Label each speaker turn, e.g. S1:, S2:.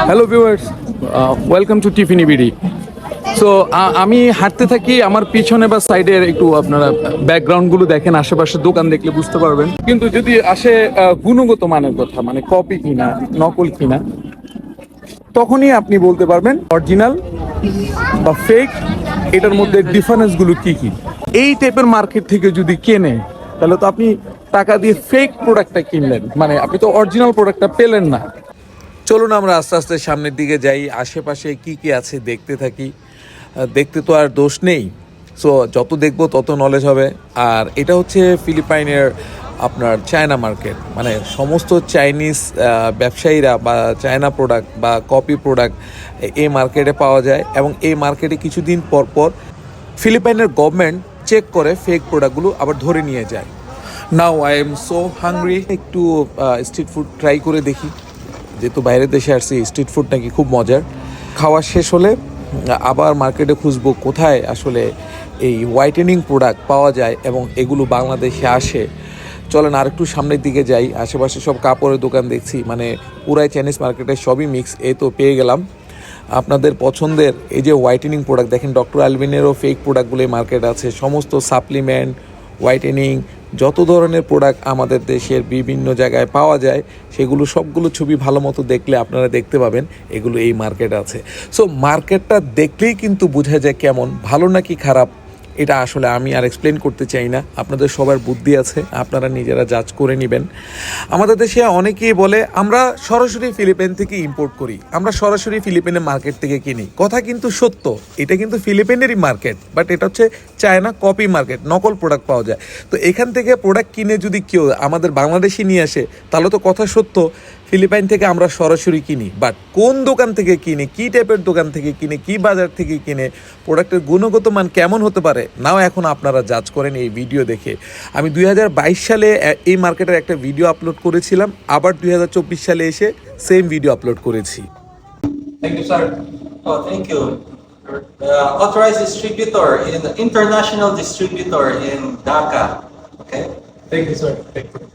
S1: Hello viewers, welcome to Tiffany BD. So আমি হাঁটতে থাকি, আমার পিছনে বা সাইডের একটু আপনারা ব্যাকগ্রাউন্ডগুলো দেখেন, আশেপাশে দোকান দেখলে বুঝতে পারবেন। কিন্তু যদি আসে গুণগত মানের কথা, মানে কপি কিনা নকল কিনা, তখনই আপনি বলতে পারবেন অরিজিনাল বা ফেক, এটার মধ্যে ডিফারেন্সগুলো কি কি। এই টাইপের মার্কেট থেকে যদি কেনে, তাহলে তো আপনি টাকা দিয়ে ফেক প্রোডাক্টটা কিনলেন, মানে আপনি তো অরিজিনাল প্রোডাক্টটা পেলেন না। চলুন আমরা আস্তে আস্তে সামনের দিকে যাই, আশেপাশে কি কি আছে দেখতে থাকি। দেখতে তো আর দোষ নেই, সো যত দেখবো তত নলেজ হবে। আর এটা হচ্ছে ফিলিপাইনের আপনার চায়না মার্কেট, মানে সমস্ত চাইনিজ ব্যবসায়ীরা বা চায়না প্রোডাক্ট বা কপি প্রোডাক্ট এই মার্কেটে পাওয়া যায়। এবং এই মার্কেটে কিছুদিন পর পর ফিলিপাইনের গভর্নমেন্ট চেক করে ফেক প্রোডাক্টগুলো আবার ধরে নিয়ে যায়। Now I am so hungry, একটু স্ট্রিট ফুড ট্রাই করে দেখি। যেহেতু বাইরের দেশে আসছি, স্ট্রিট ফুড নাকি খুব মজার। খাওয়া শেষ হলে আবার মার্কেটে খুঁজবো কোথায় আসলে এই হোয়াইটেনিং প্রোডাক্ট পাওয়া যায় এবং এগুলো বাংলাদেশে আসে। চলেন আর একটু সামনের দিকে যাই। আশেপাশে সব কাপড়ের দোকান দেখছি, মানে পুরাই চাইনিজ মার্কেটে সবই মিক্স। এই তো পেয়ে গেলাম আপনাদের পছন্দের এই যে হোয়াইটেনিং প্রোডাক্ট। দেখেন ডক্টর অ্যালভিনেরও ফেক প্রোডাক্টগুলো এই মার্কেট আছে। সমস্ত সাপ্লিমেন্ট, হোয়াইটেনিং, যত ধরনের প্রোডাক্ট আমাদের দেশের বিভিন্ন জায়গায় পাওয়া যায়, সেগুলো সবগুলো ছবি ভালো মতো দেখলে আপনারা দেখতে পাবেন এগুলো এই মার্কেট আছে। সো মার্কেটটা দেখলেই কিন্তু বোঝা যায় কেমন, ভালো নাকি খারাপ। এটা আসলে আমি আর এক্সপ্লেন করতে চাই না, আপনাদের সবার বুদ্ধি আছে, আপনারা নিজেরা জাজ করে নেবেন। আমাদের দেশে অনেকেই বলে আমরা সরাসরি ফিলিপাইন থেকে ইম্পোর্ট করি, আমরা সরাসরি ফিলিপাইনের মার্কেট থেকে কিনি। কথা কিন্তু সত্য, এটা কিন্তু ফিলিপাইনেরই মার্কেট, বাট এটা হচ্ছে চায়না কপি মার্কেট, নকল প্রোডাক্ট পাওয়া যায়। তো এখান থেকে প্রোডাক্ট কিনে যদি কেউ আমাদের বাংলাদেশে নিয়ে আসে, তাহলে তো কথা সত্য ফিলিপাইন থেকে আমরা সরাসরি কিনি। বাট কোন দোকান থেকে কিনে, কী টাইপের দোকান থেকে কিনে, কী বাজার থেকে কিনে, প্রোডাক্টের গুণগত মান কেমন হতে পারে, নাও এখন আপনারা জাজ করেন এই ভিডিও দেখে। আমি 2022 সালে এই মার্কেটের একটা ভিডিও আপলোড করেছিলাম, আবার 2024 সালে এসে সেম ভিডিও আপলোড করেছি।
S2: Thank you, sir. Oh, thank you. Authorized distributor in international distributor in Dhaka. Okay.
S1: Thank you, sir. Thank you.